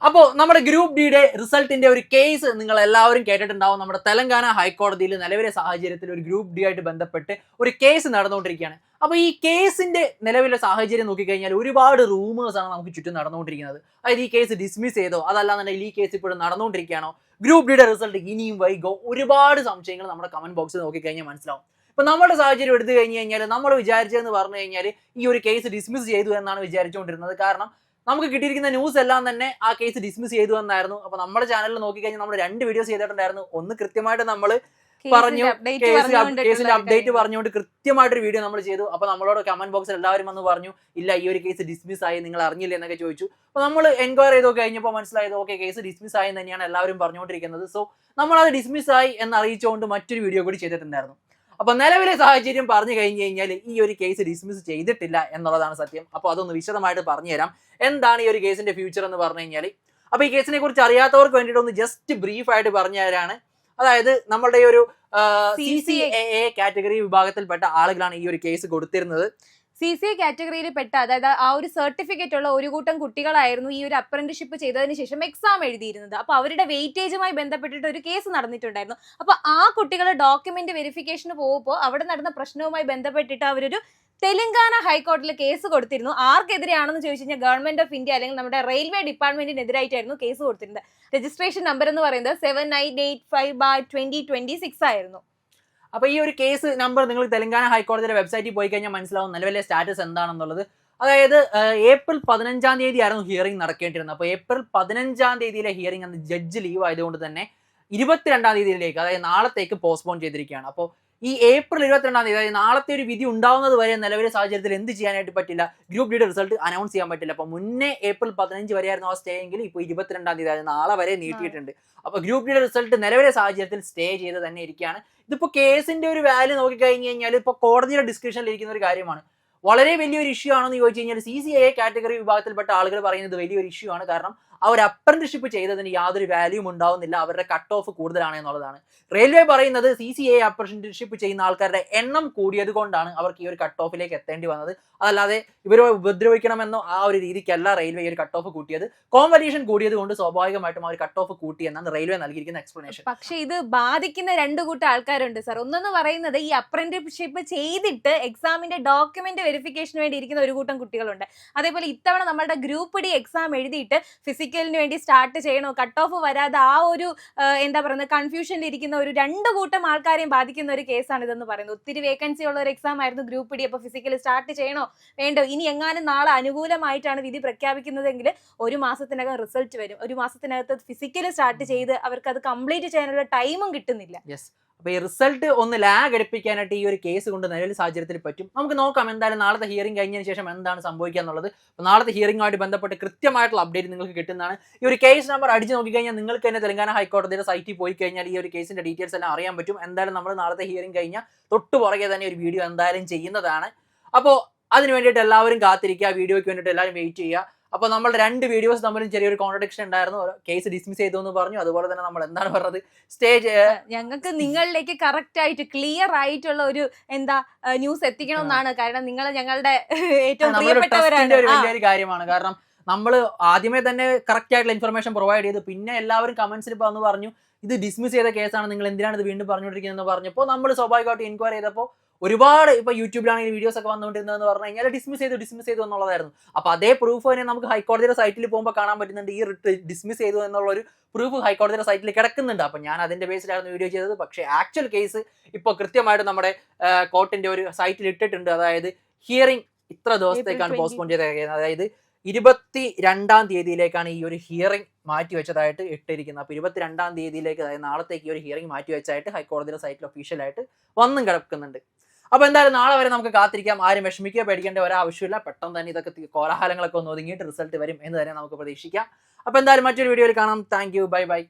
അപ്പോൾ നമ്മുടെ ഗ്രൂപ്പ് ഡിയുടെ റിസൾട്ടിന്റെ ഒരു കേസ് നിങ്ങൾ എല്ലാവരും കേട്ടിട്ടുണ്ടാവും. നമ്മുടെ തെലങ്കാന ഹൈക്കോടതിയിൽ നിലവിലെ സാഹചര്യത്തിൽ ഒരു ഗ്രൂപ്പ് ഡി ആയിട്ട് ബന്ധപ്പെട്ട് ഒരു കേസ് നടന്നുകൊണ്ടിരിക്കുകയാണ്. അപ്പോൾ ഈ കേസിന്റെ നിലവിലെ സാഹചര്യം നോക്കിക്കഴിഞ്ഞാൽ ഒരുപാട് റൂമേഴ്സ് ആണ് നമുക്ക് ചുറ്റും നടന്നുകൊണ്ടിരിക്കുന്നത്. അതായത് ഈ കേസ് ഡിസ്മിസ് ചെയ്തോ, അതല്ലാന്നുണ്ടെങ്കിൽ ഈ കേസ് ഇപ്പോഴും നടന്നുകൊണ്ടിരിക്കുകയാണോ, ഗ്രൂപ്പ് ഡിയുടെ റിസൾട്ട് ഇനിയും വൈകോ, ഒരുപാട് സംശയങ്ങൾ നമ്മുടെ കമന്റ് ബോക്സിൽ നോക്കിക്കഴിഞ്ഞാൽ മനസ്സിലാവും. ഇപ്പൊ നമ്മുടെ സാഹചര്യം എടുത്തു കഴിഞ്ഞ് കഴിഞ്ഞാൽ നമ്മൾ വിചാരിച്ചതെന്ന് പറഞ്ഞു കഴിഞ്ഞാൽ ഈ ഒരു കേസ് ഡിസ്മിസ് ചെയ്തു എന്നാണ് വിചാരിച്ചുകൊണ്ടിരുന്നത്. കാരണം നമുക്ക് കിട്ടിയിരിക്കുന്ന ന്യൂസ് എല്ലാം തന്നെ ആ കേസ് ഡിസ്മിസ് ചെയ്തു എന്നായിരുന്നു. അപ്പൊ നമ്മുടെ ചാനലിൽ നോക്കിക്കഴിഞ്ഞാൽ നമ്മൾ 2 വീഡിയോസ് ചെയ്തിട്ടുണ്ടായിരുന്നു. ഒന്ന് കൃത്യമായിട്ട് നമ്മൾ പറഞ്ഞു കേസിന്റെ അപ്ഡേറ്റ് പറഞ്ഞുകൊണ്ട് കൃത്യമായിട്ടൊരു വീഡിയോ നമ്മൾ ചെയ്തു. അപ്പൊ നമ്മളോട് കമന്റ് ബോക്സിൽ എല്ലാവരും വന്ന് പറഞ്ഞു, ഇല്ല ഈ ഒരു കേസ് ഡിസ്മിസ് ആയി, നിങ്ങൾ അറിഞ്ഞില്ല എന്നൊക്കെ ചോദിച്ചു. അപ്പൊ നമ്മൾ എൻക്വയറി ചെയ്തോ കഴിഞ്ഞപ്പോൾ മനസ്സിലായത് ഓക്കെ കേസ് ഡിസ്മിസ് ആയി തന്നെയാണ് എല്ലാവരും പറഞ്ഞുകൊണ്ടിരിക്കുന്നത്. സോ നമ്മൾ അത് ഡിസ്മിസ് ആയി എന്ന് അറിയിച്ചുകൊണ്ട് മറ്റൊരു വീഡിയോ കൂടി ചെയ്തിട്ടുണ്ടായിരുന്നു. അപ്പൊ നിലവിലെ സാഹചര്യം പറഞ്ഞു കഴിഞ്ഞു കഴിഞ്ഞാൽ ഈ ഒരു കേസ് ഡിസ്മിസ് ചെയ്തിട്ടില്ല എന്നുള്ളതാണ് സത്യം. അപ്പൊ അതൊന്ന് വിശദമായിട്ട് പറഞ്ഞുതരാം. എന്താണ് ഈ ഒരു കേസിന്റെ ഫ്യൂച്ചർ എന്ന് പറഞ്ഞു കഴിഞ്ഞാൽ, അപ്പൊ ഈ കേസിനെ കുറിച്ച് അറിയാത്തവർക്ക് വേണ്ടിയിട്ട് ഒന്ന് ജസ്റ്റ് ബ്രീഫ് ആയിട്ട് പറഞ്ഞു തരാണ്. അതായത് നമ്മളുടെ ഈ ഒരു CCAA കാറ്റഗറി വിഭാഗത്തിൽപ്പെട്ട ആളുകളാണ് ഈ ഒരു കേസ് കൊടുത്തിരുന്നത്. CCA കാറ്റഗറിയിൽ പെട്ട, അതായത് ആ ഒരു സർട്ടിഫിക്കറ്റ് ഉള്ള ഒരു കൂട്ടം കുട്ടികളായിരുന്നു ഈ ഒരു അപ്രന്റീഷിപ്പ് ചെയ്തതിന് ശേഷം എക്സാം എഴുതിയിരുന്നത്. അപ്പൊ അവരുടെ വെയിറ്റേജുമായി ബന്ധപ്പെട്ടിട്ട് ഒരു കേസ് നടന്നിട്ടുണ്ടായിരുന്നു. അപ്പൊ ആ കുട്ടികളെ ഡോക്യുമെന്റ് വെരിഫിക്കേഷന് പോകുമ്പോൾ അവിടെ നടന്ന പ്രശ്നവുമായി ബന്ധപ്പെട്ടിട്ട് അവരൊരു തെലങ്കാന ഹൈക്കോടതിയിൽ കേസ് കൊടുത്തിരുന്നു. ആർക്കെതിരെയാണെന്ന് ചോദിച്ചു കഴിഞ്ഞാൽ ഗവൺമെന്റ് ഓഫ് ഇന്ത്യ അല്ലെങ്കിൽ നമ്മുടെ റെയിൽവേ ഡിപ്പാർട്ട്മെന്റിനെതിരായിട്ടായിരുന്നു കേസ് കൊടുത്തിരുന്നത്. രജിസ്ട്രേഷൻ നമ്പർ എന്ന് പറയുന്നത് 7985/2026 ആയിരുന്നു. അപ്പൊ ഈ ഒരു കേസ് നമ്പർ നിങ്ങൾ തെലങ്കാന ഹൈക്കോടതിയുടെ വെബ്സൈറ്റിൽ പോയി കഴിഞ്ഞാൽ മനസ്സിലാവും നിലവിലെ സ്റ്റാറ്റസ് എന്താണെന്നുള്ളത്. അതായത് ഏപ്രിൽ 15-ാം തീയതി ആയിരുന്നു ഹിയറിംഗ് നടക്കേണ്ടിരുന്നത്. അപ്പോൾ ഏപ്രിൽ 15-ാം തീയതിയിലെ ഹിയറിംഗ് അന്ന് ജഡ്ജ് ലീവ് ആയതുകൊണ്ട് തന്നെ 22-ാം തീയതിയിലേക്ക്, അതായത് നാളത്തേക്ക് പോസ്റ്റ്പോൺ ചെയ്തിരിക്കുകയാണ്. അപ്പോൾ ഈ ഏപ്രിൽ 22-ാം തീയതി, അതായത് നാളത്തെ ഒരു വിധി ഉണ്ടാവുന്നത് വരെ നിലവിലെ സാഹചര്യത്തിൽ എന്ത് ചെയ്യാനായിട്ട് പറ്റില്ല, ഗ്രൂപ്പ് ഡിയുടെ റിസൾട്ട് അനൗൺസ് ചെയ്യാൻ പറ്റില്ല. അപ്പോൾ മുന്നേ ഏപ്രിൽ 15 വരെയായിരുന്നു ആ സ്റ്റേ എങ്കിൽ ഇപ്പോൾ 22-ാം തീയതി, അതായത് നാളെ വരെ നീട്ടിയിട്ടുണ്ട്. അപ്പോൾ ഗ്രൂപ്പ് ഡിയുടെ റിസൾട്ട് നിലവിലെ സാഹചര്യത്തിൽ സ്റ്റേ ചെയ്ത് തന്നെ ഇരിക്കുകയാണ്. ഇതിപ്പോൾ കേസിന്റെ ഒരു വാല്യൂ നോക്കിക്കഴിഞ്ഞ് കഴിഞ്ഞാൽ ഇപ്പോൾ കോടതിയുടെ ഡിസ്കഷനിൽ ഇരിക്കുന്ന ഒരു കാര്യമാണ്. വളരെ വലിയൊരു ഇഷ്യൂ ആണെന്ന് ചോദിച്ചു കഴിഞ്ഞാൽ CCAA കാറ്റഗറി വിഭാഗത്തിൽപ്പെട്ട ആളുകൾ പറയുന്നത് വലിയൊരു ഇഷ്യൂ ആണ്. കാരണം അവർ അപ്രന്റീഷിപ്പ് ചെയ്തതിന് യാതൊരു വാല്യൂം ഉണ്ടാവുന്നില്ല, അവരുടെ കട്ട് ഓഫ് കൂടുതലാണ് എന്നുള്ളതാണ്. റെയിൽവേ പറയുന്നത് CCAA അപ്രന്റീഷിപ്പ് ചെയ്യുന്ന ആൾക്കാരുടെ എണ്ണം കൂടിയത് കൊണ്ടാണ് അവർക്ക് ഈ ഒരു കട്ട് ഓഫിലേക്ക് എത്തേണ്ടി വന്നത്. അതല്ലാതെ ഇവരെ ഉപദ്രവിക്കണമെന്നോ ആ ഒരു രീതിക്കല്ല റെയിൽവേ ഈ ഒരു കട്ട് ഓഫ് കൂട്ടിയത്. കോമ്പറ്റീഷൻ കൂടിയത് കൊണ്ട് സ്വാഭാവികമായിട്ടും ആ ഒരു കട്ട് ഓഫ് കൂട്ടി എന്നാണ് റെയിൽവേ നൽകിയിരിക്കുന്ന എക്സ്പ്ലനേഷൻ. പക്ഷേ ഇത് ബാധിക്കുന്ന 2 കൂട്ടം ആൾക്കാരുണ്ട് സാർ. ഒന്നെന്ന് പറയുന്നത് ഈ അപ്രന്റീഷിപ്പ് ചെയ്തിട്ട് എക്സാമിന്റെ ഡോക്യുമെന്റ് വെരിഫിക്കേഷന് വേണ്ടി ഇരിക്കുന്ന ഒരു കൂട്ടം കുട്ടികളുണ്ട്. അതേപോലെ ഇത്തവണ നമ്മുടെ ഗ്രൂപ്പ് ഡി എക്സാം എഴുതിയിട്ട് ഫിസിക്കലിന് വേണ്ടി സ്റ്റാർട്ട് ചെയ്യണോ, കട്ട് ഓഫ് വരാതെ ആ ഒരു എന്താ പറയുന്നത് കൺഫ്യൂഷനിൽ ഇരിക്കുന്ന ഒരു 2 കൂട്ടം ആൾക്കാരെയും ബാധിക്കുന്ന ഒരു കേസാണ് ഇതെന്ന് പറയുന്നത്. ഒത്തിരി വേക്കൻസി ഉള്ള ഒരു എക്സാം ആയിരുന്നു ഗ്രൂപ്പ് ഡി. അപ്പോൾ ഫിസിക്കൽ സ്റ്റാർട്ട് ചെയ്യണോ വേണ്ടോ, ഇനി എങ്ങാനും നാളെ അനുകൂലമായിട്ടാണ് വിധി പ്രഖ്യാപിക്കുന്നതെങ്കിൽ 1 മാസത്തിനകം റിസൾട്ട് വരും. 1 മാസത്തിനകത്ത് ഫിസിക്കൽ സ്റ്റാർട്ട് ചെയ്ത് അവർക്ക് അത് കംപ്ലീറ്റ് ചെയ്യാനുള്ള ടൈമും കിട്ടുന്നില്ല. അപ്പൊ ഈ റിസൾട്ട് ഒന്ന് ലാഗ് എടുപ്പിക്കാനായിട്ട് ഈ ഒരു കേസ് കൊണ്ട് നിലവിലെ സാഹചര്യത്തിൽ പറ്റും. നമുക്ക് നോക്കാം എന്തായാലും നാളത്തെ ഹിയറിംഗ് കഴിഞ്ഞതിന് ശേഷം എന്താണ് സംഭവിക്കുക എന്നുള്ളത്. നാളത്തെ ഹിയറിംഗുമായിട്ട് ബന്ധപ്പെട്ട് കൃത്യമായിട്ടുള്ള അപ്ഡേറ്റ് നിങ്ങൾക്ക് കിട്ടുന്നതാണ്. ഈ ഒരു കേസ് നമ്പർ അടിച്ച് നോക്കിക്കഴിഞ്ഞാൽ നിങ്ങൾക്ക് തന്നെ തെലങ്കാന ഹൈക്കോടതിയുടെ സൈറ്റിൽ പോയി കഴിഞ്ഞാൽ ഈ ഒരു കേസിന്റെ ഡീറ്റെയിൽസ് എല്ലാം അറിയാൻ പറ്റും. എന്തായാലും നമ്മൾ നാളത്തെ ഹിയറിംഗ് കഴിഞ്ഞാൽ തൊട്ട് പുറകെ തന്നെ ഒരു വീഡിയോ എന്തായാലും ചെയ്യുന്നതാണ്. അപ്പോൾ അതിന് വേണ്ടിയിട്ട് എല്ലാവരും കാത്തിരിക്കുക, വീഡിയോയ്ക്ക് വേണ്ടിയിട്ട് എല്ലാവരും വെയിറ്റ് ചെയ്യുക. അപ്പോൾ നമ്മൾ 2 വീഡിയോസ് തമ്മിലും ചെറിയൊരു കോൺട്രഡിക്ഷൻ ഉണ്ടായിരുന്നു. കേസ് ഡിസ്മിസ് ചെയ്തു എന്ന് പറഞ്ഞു, അതുപോലെ തന്നെ നമ്മൾ എന്താണ് പറഞ്ഞത്, സ്റ്റേജ് ഞങ്ങൾക്ക് നിങ്ങളിലേക്ക് കറക്റ്റ് ആയിട്ട് ക്ലിയർ ആയിട്ടുള്ള ഒരു ന്യൂസ് എത്തിക്കണമെന്നാണ്. കാരണം നിങ്ങൾ ഞങ്ങളുടെ ഏറ്റവും പ്രിയപ്പെട്ടവരാണ്. ഒരു വലിയൊരു കാര്യമാണ്. കാരണം നമ്മൾ ആദ്യമേ തന്നെ കറക്റ്റ് ആയിട്ടുള്ള ഇൻഫർമേഷൻ പ്രൊവൈഡ് ചെയ്തു. പിന്നെ എല്ലാവരും കമന്റ്സിൽ ഇപ്പോൾ വന്ന് പറഞ്ഞു ഇത് ഡിസ്മിസ് ചെയ്ത കേസാണ്, നിങ്ങൾ എന്തിനാണ് ഇത് വീണ്ടും പറഞ്ഞുകൊണ്ടിരിക്കുന്നതെന്ന് പറഞ്ഞപ്പോൾ നമ്മൾ സ്വാഭാവികമായിട്ട് എൻക്വയറി ചെയ്തപ്പോൾ ഒരുപാട് ഇപ്പോൾ യൂട്യൂബിലാണെങ്കിൽ വീഡിയോസ് ഒക്കെ വന്നുകൊണ്ടിരുന്നതെന്ന് പറഞ്ഞു കഴിഞ്ഞാൽ ഡിസ്മിസ് ചെയ്തു എന്നുള്ളതായിരുന്നു. അപ്പോൾ അതേ പ്രൂഫ് തന്നെ നമുക്ക് ഹൈക്കോടതിയുടെ സൈറ്റിൽ പോകുമ്പോൾ കാണാൻ പറ്റുന്നുണ്ട്. ഈ ഡിസ്മിസ് ചെയ്തു എന്നുള്ളൊരു പ്രൂഫ് ഹൈക്കോടതിയുടെ സൈറ്റിൽ കിടക്കുന്നുണ്ട്. അപ്പോൾ ഞാൻ അതിന്റെ ബേസിലായിരുന്നു വീഡിയോ ചെയ്തത്. പക്ഷേ ആക്ച്വൽ കേസ് ഇപ്പോൾ കൃത്യമായിട്ട് നമ്മുടെ കോർട്ടിന്റെ ഒരു സൈറ്റിൽ ഇട്ടിട്ടുണ്ട്. അതായത് ഹിയറിംഗ് ഇത്ര ദിവസത്തേക്കാണ് പോസ്റ്റ്പോൺ ചെയ്തത്. അതായത് 22-ാം തീയതിയിലേക്കാണ് ഈ ഒരു ഹിയറിംഗ് മാറ്റിവെച്ചതായിട്ട് ഇട്ടിരിക്കുന്നത്. അപ്പോൾ 22-ാം തീയതിയിലേക്ക്, അതായത് നാളത്തേക്ക് ഈ ഒരു ഹിയറിംഗ് മാറ്റിവെച്ചായിട്ട് ഹൈക്കോടതിയുടെ സൈറ്റിൽ ഒഫീഷ്യലായിട്ട് വന്നും കിടക്കുന്നുണ്ട്. അപ്പോൾ എന്തായാലും നാളെ വരെ നമുക്ക് കാത്തിരിക്കാം. ആരും വിഷമിക്കുക, പേടിക്കേണ്ട ഒരാവശ്യമില്ല. പെട്ടെന്ന് തന്നെ ഇതൊക്കെ കോലാഹലങ്ങളൊക്കെ ഒന്ന് ഒതുങ്ങിയിട്ട് റിസൾട്ട് വരും എന്ന് തന്നെ നമുക്ക് പ്രതീക്ഷിക്കാം. അപ്പോൾ എന്തായാലും മറ്റൊരു വീഡിയോയിൽ കാണാം. Thank you, bye bye.